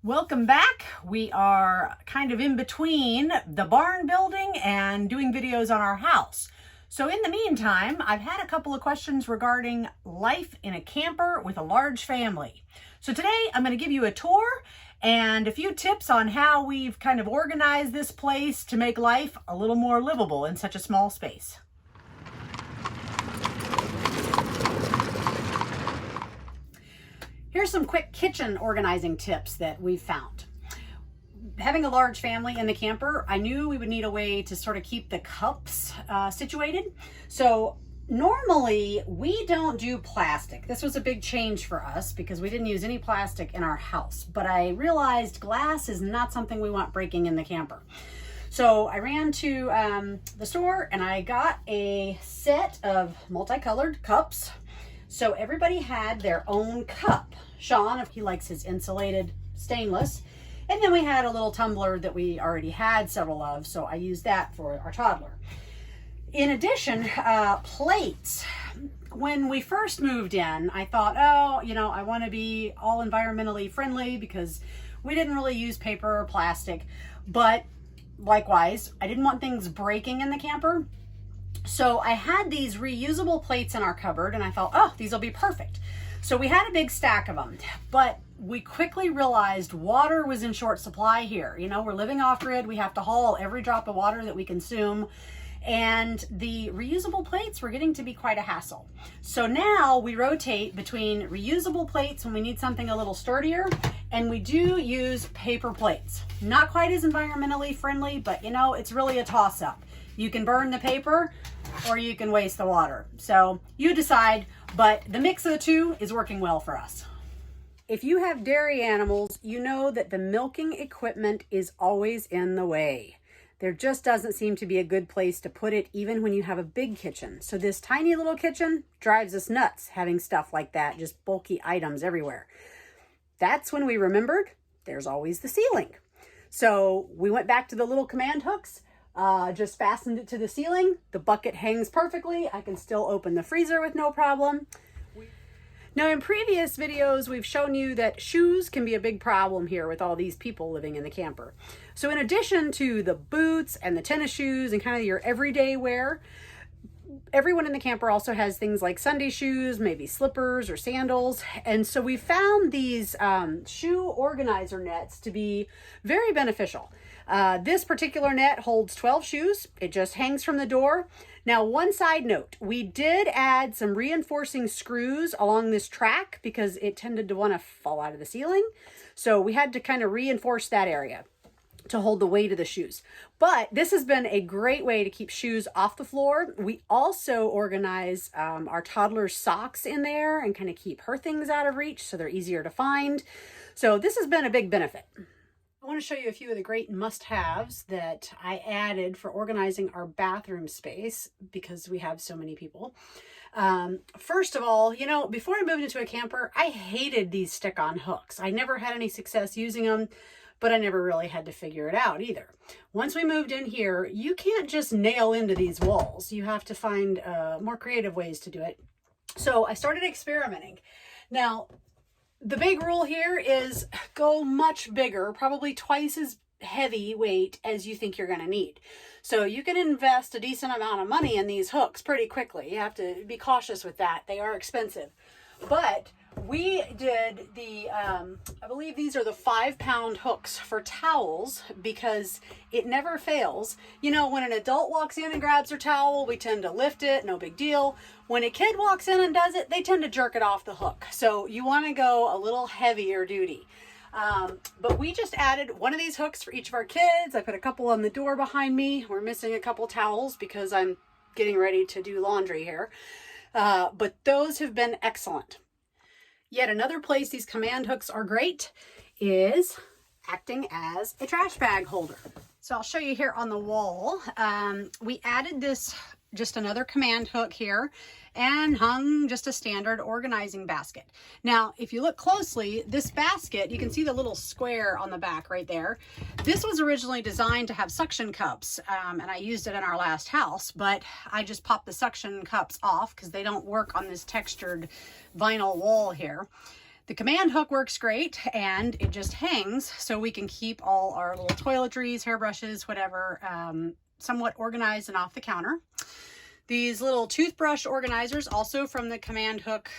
Welcome back. We are kind of in between the barn building and doing videos on our house. So in the meantime, I've had a couple of questions regarding life in a camper with a large family. So today I'm going to give you a tour and a few tips on how we've kind of organized this place to make life a little more livable in such a small space. Here's some quick kitchen organizing tips that we've found. Having a large family in the camper, I knew we would need a way to sort of keep the cups situated. So normally we don't do plastic. This was a big change for us because we didn't use any plastic in our house. But I realized glass is not something we want breaking in the camper. So I ran to the store and I got a set of multicolored cups. So everybody had their own cup. Sean, he likes his insulated stainless. And then we had a little tumbler that we already had several of, so I used that for our toddler. In addition, plates. When we first moved in, I thought, I want to be all environmentally friendly because we didn't really use paper or plastic. But likewise, I didn't want things breaking in the camper. So I had these reusable plates in our cupboard and I thought, these will be perfect. So we had a big stack of them, but we quickly realized water was in short supply here. You know, we're living off grid. We have to haul every drop of water that we consume. And the reusable plates were getting to be quite a hassle. So now we rotate between reusable plates when we need something a little sturdier, and we do use paper plates. Not quite as environmentally friendly, but it's really a toss-up. You can burn the paper or you can waste the water. So you decide, but the mix of the two is working well for us. If you have dairy animals, you know that the milking equipment is always in the way. There just doesn't seem to be a good place to put it even when you have a big kitchen. So this tiny little kitchen drives us nuts having stuff like that, just bulky items everywhere. That's when we remembered there's always the ceiling. So we went back to the little command hooks. Just fastened it to the ceiling. The bucket hangs perfectly. I can still open the freezer with no problem. Now in previous videos, we've shown you that shoes can be a big problem here with all these people living in the camper. So in addition to the boots and the tennis shoes and kind of your everyday wear, everyone in the camper also has things like Sunday shoes, maybe slippers or sandals. And so we found these shoe organizer nets to be very beneficial. This particular net holds 12 shoes. It just hangs from the door. Now, one side note, we did add some reinforcing screws along this track because it tended to want to fall out of the ceiling. So we had to kind of reinforce that area to hold the weight of the shoes. But this has been a great way to keep shoes off the floor. We also organize our toddler's socks in there and kind of keep her things out of reach so they're easier to find. So this has been a big benefit. I want to show you a few of the great must-haves that I added for organizing our bathroom space because we have so many people. First of all, before I moved into a camper, I hated these stick-on hooks. I never had any success using them, but I never really had to figure it out either. Once we moved in here, you can't just nail into these walls. You have to find more creative ways to do it. So I started experimenting. Now, the big rule here is go much bigger, probably twice as heavy weight as you think you're going to need. So you can invest a decent amount of money in these hooks pretty quickly. You have to be cautious with that. They are expensive. But we did I believe these are the 5-pound hooks for towels because it never fails. When an adult walks in and grabs their towel, we tend to lift it, no big deal. When a kid walks in and does it, they tend to jerk it off the hook. So you want to go a little heavier duty. But we just added one of these hooks for each of our kids. I put a couple on the door behind me. We're missing a couple towels because I'm getting ready to do laundry here. But those have been excellent. Yet another place these command hooks are great is acting as a trash bag holder. So I'll show you here on the wall. We added this, just another command hook here, and hung just a standard organizing basket. Now, if you look closely, this basket, you can see the little square on the back right there. This was originally designed to have suction cups, and I used it in our last house, but I just popped the suction cups off because they don't work on this textured vinyl wall here. The command hook works great, and it just hangs so we can keep all our little toiletries, hairbrushes, whatever, somewhat organized and off the counter. These little toothbrush organizers, also from the command hook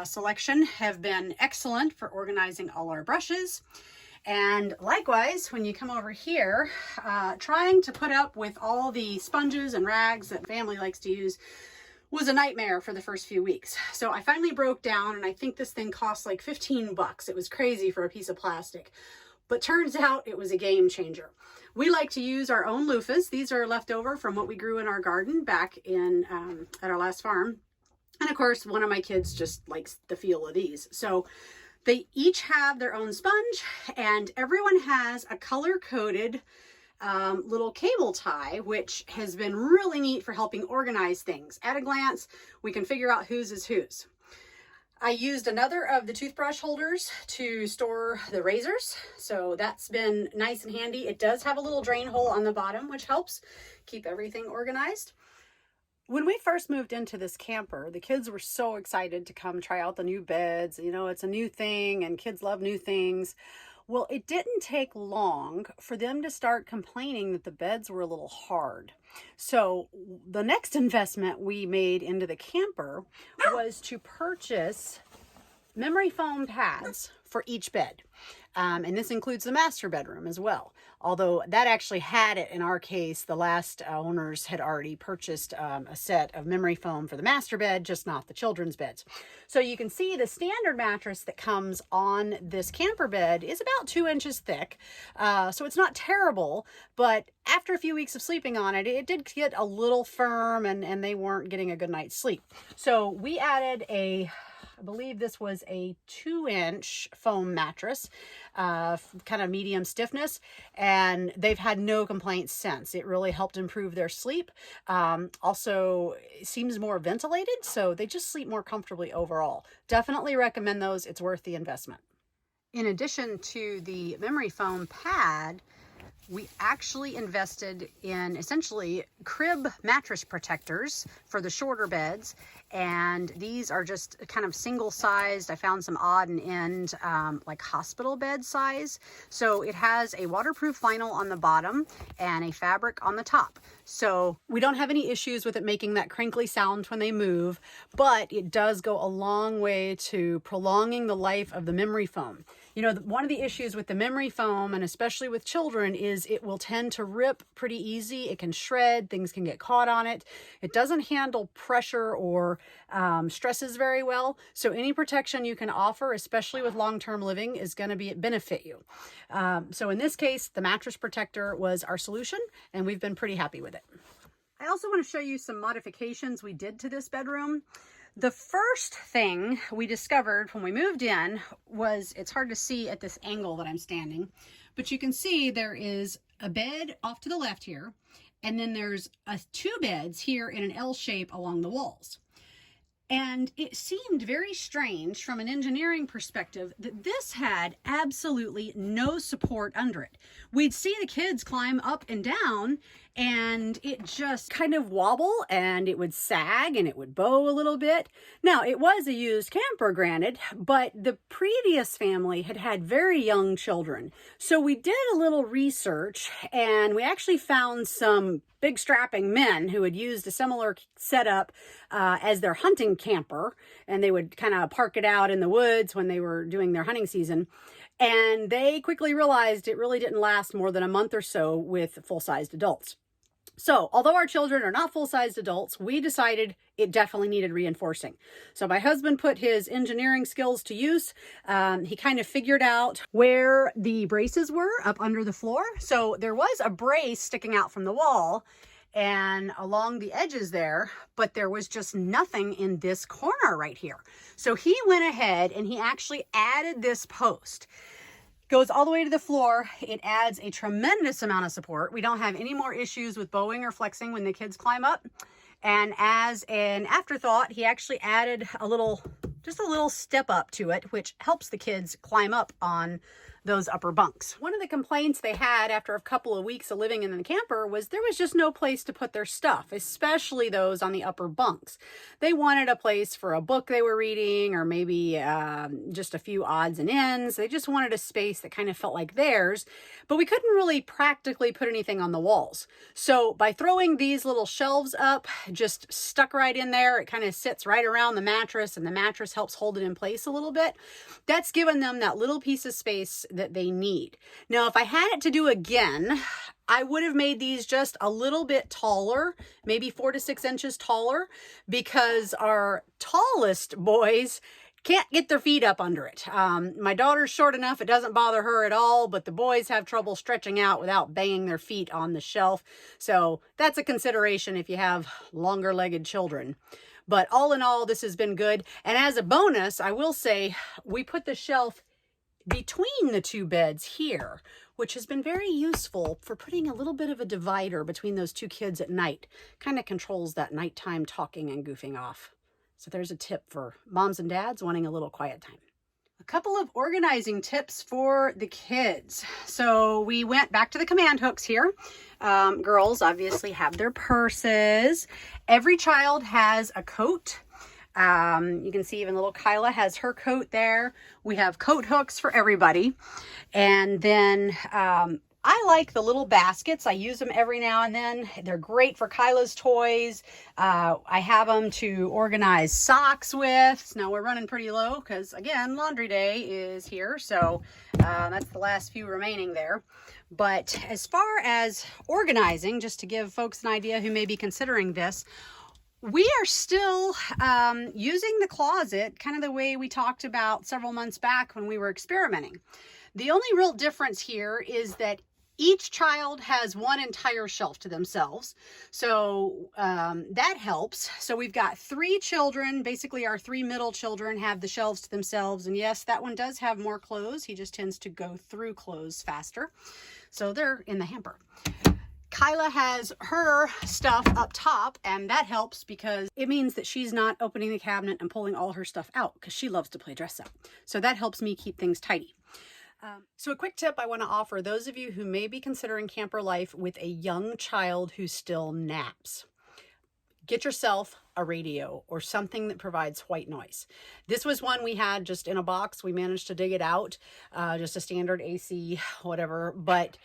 selection, have been excellent for organizing all our brushes. And likewise, when you come over here, trying to put up with all the sponges and rags that family likes to use was a nightmare for the first few weeks. So I finally broke down, and I think this thing cost like 15 bucks. It was crazy for a piece of plastic, but turns out it was a game changer. We like to use our own loofahs. These are left over from what we grew in our garden back in at our last farm. And of course, one of my kids just likes the feel of these. So they each have their own sponge, and everyone has a color-coded little cable tie, which has been really neat for helping organize things. At a glance, we can figure out whose is whose. I used another of the toothbrush holders to store the razors, so that's been nice and handy. It does have a little drain hole on the bottom, which helps keep everything organized. When we first moved into this camper, the kids were so excited to come try out the new beds. You know, it's a new thing and kids love new things. Well, it didn't take long for them to start complaining that the beds were a little hard. So the next investment we made into the camper was to purchase memory foam pads for each bed. And this includes the master bedroom as well. Although that actually had it in our case, the last owners had already purchased a set of memory foam for the master bed, just not the children's beds. So you can see the standard mattress that comes on this camper bed is about 2 inches thick. So it's not terrible, but after a few weeks of sleeping on it, it did get a little firm, and they weren't getting a good night's sleep. So we added I believe this was a 2-inch foam mattress, kind of medium stiffness, and they've had no complaints since. It really helped improve their sleep. Also, it seems more ventilated, so they just sleep more comfortably overall. Definitely recommend those. It's worth the investment. In addition to the memory foam pad, we actually invested in essentially crib mattress protectors for the shorter beds, and these are just kind of single sized. I found some odd and end like hospital bed size. So it has a waterproof vinyl on the bottom and a fabric on the top. So we don't have any issues with it making that crinkly sound when they move, but it does go a long way to prolonging the life of the memory foam. You know, one of the issues with the memory foam, and especially with children, is it will tend to rip pretty easy. It can shred, things can get caught on it. It doesn't handle pressure or stresses very well. So any protection you can offer, especially with long-term living, is going to benefit you. So in this case, the mattress protector was our solution, and we've been pretty happy with it. I also want to show you some modifications we did to this bedroom. The first thing we discovered when we moved in was, it's hard to see at this angle that I'm standing, but you can see there is a bed off to the left here, and then there's 2 beds here in an L shape along the walls. And it seemed very strange from an engineering perspective that this had absolutely no support under it. We'd see the kids climb up and down, and it just kind of wobble, and it would sag, and it would bow a little bit. Now, it was a used camper, granted, but the previous family had had very young children. So we did a little research, and we actually found some big strapping men who had used a similar setup as their hunting camper, and they would kind of park it out in the woods when they were doing their hunting season. And they quickly realized it really didn't last more than a month or so with full-sized adults. So, although our children are not full-sized adults, we decided it definitely needed reinforcing. So my husband put his engineering skills to use. He kind of figured out where the braces were up under the floor. So there was a brace sticking out from the wall and along the edges there, but there was just nothing in this corner right here. So he went ahead and he actually added this post. Goes all the way to the floor. It adds a tremendous amount of support. We don't have any more issues with bowing or flexing when the kids climb up. And as an afterthought, he actually added just a little step up to it, which helps the kids climb up on those upper bunks. One of the complaints they had after a couple of weeks of living in the camper was there was just no place to put their stuff, especially those on the upper bunks. They wanted a place for a book they were reading, or maybe just a few odds and ends. They just wanted a space that kind of felt like theirs, but we couldn't really practically put anything on the walls. So by throwing these little shelves up, just stuck right in there, it kind of sits right around the mattress, and the mattress helps hold it in place a little bit. That's given them that little piece of space that they need. Now, if I had it to do again, I would have made these just a little bit taller, maybe 4 to 6 inches taller, because our tallest boys can't get their feet up under it. My daughter's short enough, it doesn't bother her at all, but the boys have trouble stretching out without banging their feet on the shelf. So that's a consideration if you have longer-legged children. But all in all, this has been good. And as a bonus, I will say we put the shelf between the two beds here, which has been very useful for putting a little bit of a divider between those two kids at night. Kind of controls that nighttime talking and goofing off. So there's a tip for moms and dads wanting a little quiet time. A couple of organizing tips for the kids. So we went back to the command hooks here. Girls obviously have their purses. Every child has a coat. You can see even little Kyla has her coat there. We have coat hooks for everybody. And then I like the little baskets. I use them every now and then. They're great for Kyla's toys. I have them to organize socks with. Now we're running pretty low because, again, laundry day is here. So that's the last few remaining there. But as far as organizing, just to give folks an idea who may be considering this, we are still using the closet kind of the way we talked about several months back when we were experimenting. The only real difference here is that each child has one entire shelf to themselves. So that helps. So we've got 3 children. Basically, our 3 middle children have the shelves to themselves. And yes, that one does have more clothes. He just tends to go through clothes faster. So they're in the hamper. Kyla has her stuff up top, and that helps because it means that she's not opening the cabinet and pulling all her stuff out because she loves to play dress up. So that helps me keep things tidy. So a quick tip I want to offer those of you who may be considering camper life with a young child who still naps. Get yourself a radio or something that provides white noise. This was one we had just in a box. We managed to dig it out, just a standard AC, whatever. But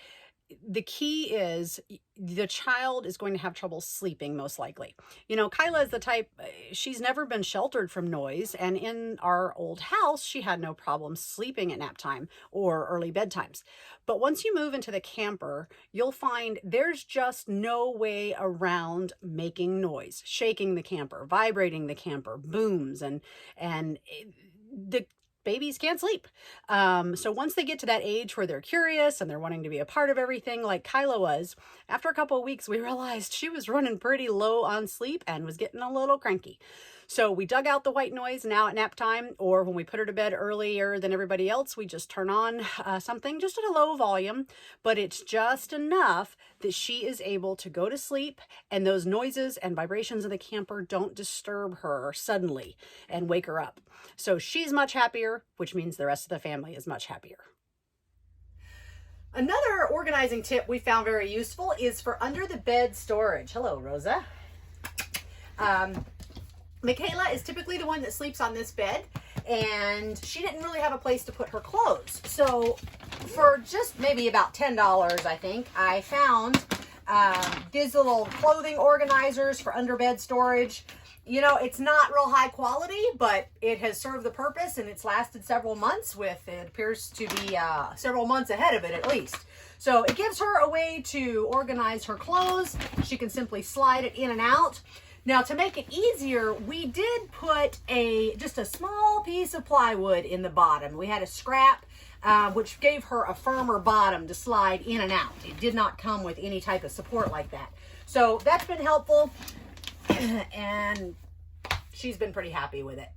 the key is the child is going to have trouble sleeping, most likely. You know, Kyla is the type, she's never been sheltered from noise. And in our old house, she had no problem sleeping at nap time or early bedtimes. But once you move into the camper, you'll find there's just no way around making noise, shaking the camper, vibrating the camper, booms, and the babies can't sleep. So once they get to that age where they're curious and they're wanting to be a part of everything like Kyla was, after a couple of weeks, we realized she was running pretty low on sleep and was getting a little cranky. So we dug out the white noise now at nap time, or when we put her to bed earlier than everybody else, we just turn on something just at a low volume, but it's just enough that she is able to go to sleep and those noises and vibrations of the camper don't disturb her suddenly and wake her up. So she's much happier, which means the rest of the family is much happier. Another organizing tip we found very useful is for under the bed storage. Hello, Rosa. Michaela is typically the one that sleeps on this bed, and she didn't really have a place to put her clothes. So for just maybe about $10, I think, I found these little clothing organizers for under bed storage. You know, it's not real high quality, but it has served the purpose, and it's lasted several months with, it appears to be several months ahead of it at least. So it gives her a way to organize her clothes. She can simply slide it in and out. Now, to make it easier, we did put just a small piece of plywood in the bottom. We had a scrap, which gave her a firmer bottom to slide in and out. It did not come with any type of support like that. So that's been helpful, and she's been pretty happy with it.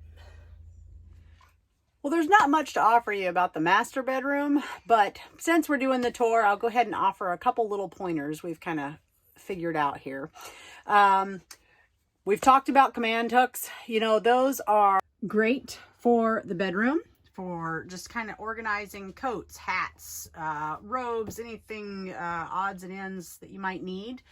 Well, there's not much to offer you about the master bedroom, but since we're doing the tour, I'll go ahead and offer a couple little pointers we've kind of figured out here. We've talked about command hooks. You know, those are great for the bedroom for just kind of organizing coats, hats, robes, anything, odds and ends that you might need.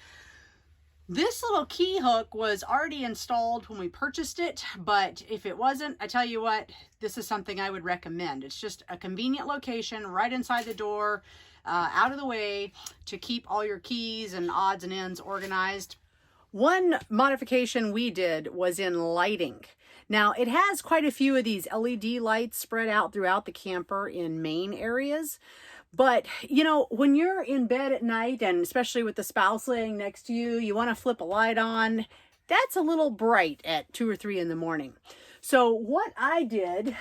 This little key hook was already installed when we purchased it, but if it wasn't, I tell you what, this is something I would recommend. It's just a convenient location right inside the door, out of the way, to keep all your keys and odds and ends organized. One modification we did was in lighting. Now, it has quite a few of these LED lights spread out throughout the camper in main areas. But, you know, when you're in bed at night, and especially with the spouse laying next to you, you want to flip a light on. That's a little bright at 2 or 3 in the morning. So what I did,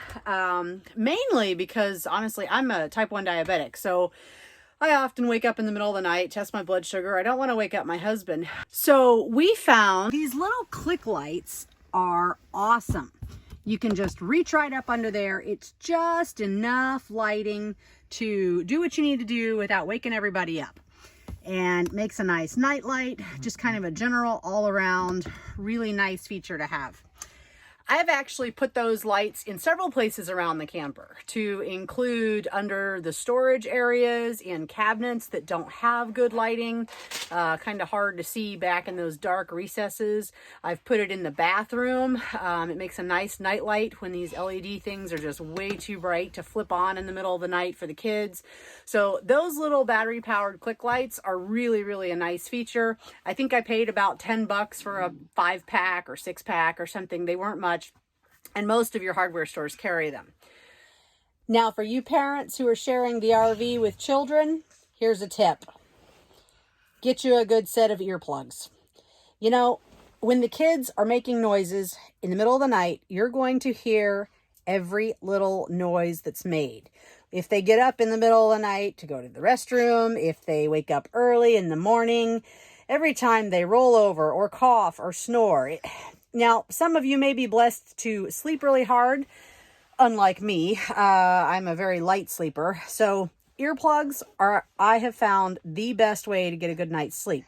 mainly because, honestly, I'm a type 1 diabetic. So I often wake up in the middle of the night, test my blood sugar. I don't want to wake up my husband. So we found these little click lights are awesome. You can just reach right up under there. It's just enough lighting to do what you need to do without waking everybody up. And makes a nice night light, just kind of a general all around, really nice feature to have. I've actually put those lights in several places around the camper, to include under the storage areas, in cabinets that don't have good lighting, kind of hard to see back in those dark recesses. I've put it in the bathroom. It makes a nice night light when these LED things are just way too bright to flip on in the middle of the night for the kids. So those little battery powered click lights are really, really a nice feature. I think I paid about 10 bucks for a 5-pack or 6-pack or something. They weren't much. And most of your hardware stores carry them. Now, for you parents who are sharing the RV with children, here's a tip. Get you a good set of earplugs. You know, when the kids are making noises in the middle of the night, you're going to hear every little noise that's made. If they get up in the middle of the night to go to the restroom, if they wake up early in the morning, every time they roll over or cough or snore. Now, some of you may be blessed to sleep really hard, unlike me. I'm a very light sleeper. So earplugs are, I have found, the best way to get a good night's sleep.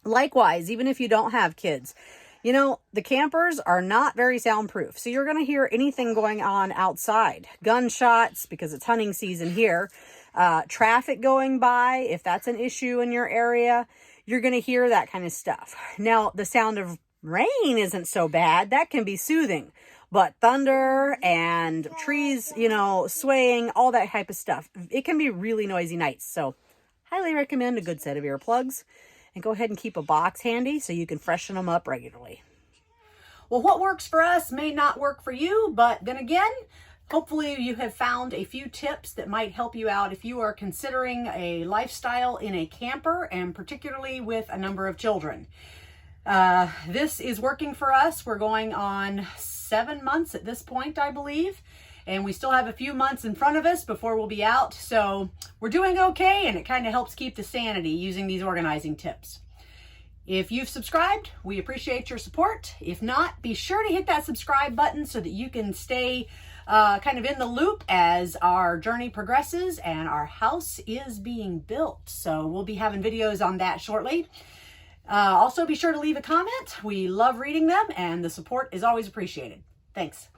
Likewise, even if you don't have kids, you know, the campers are not very soundproof. So you're going to hear anything going on outside. Gunshots, because it's hunting season here. Traffic going by, if that's an issue in your area, you're going to hear that kind of stuff. Now, the sound of rain isn't so bad. That can be soothing. But thunder and trees, you know, swaying, all that type of stuff, it can be really noisy nights. So highly recommend a good set of earplugs. And go ahead and keep a box handy so you can freshen them up regularly. Well, what works for us may not work for you, but then again, hopefully you have found a few tips that might help you out if you are considering a lifestyle in a camper, and particularly with a number of children. This is working for us. We're going on 7 months at this point, I believe, and we still have a few months in front of us before we'll be out. So we're doing okay, and it kind of helps keep the sanity using these organizing tips. If you've subscribed, we appreciate your support. If not, be sure to hit that subscribe button so that you can stay kind of in the loop as our journey progresses and our house is being built. So we'll be having videos on that shortly. Also, be sure to leave a comment. We love reading them, and the support is always appreciated. Thanks.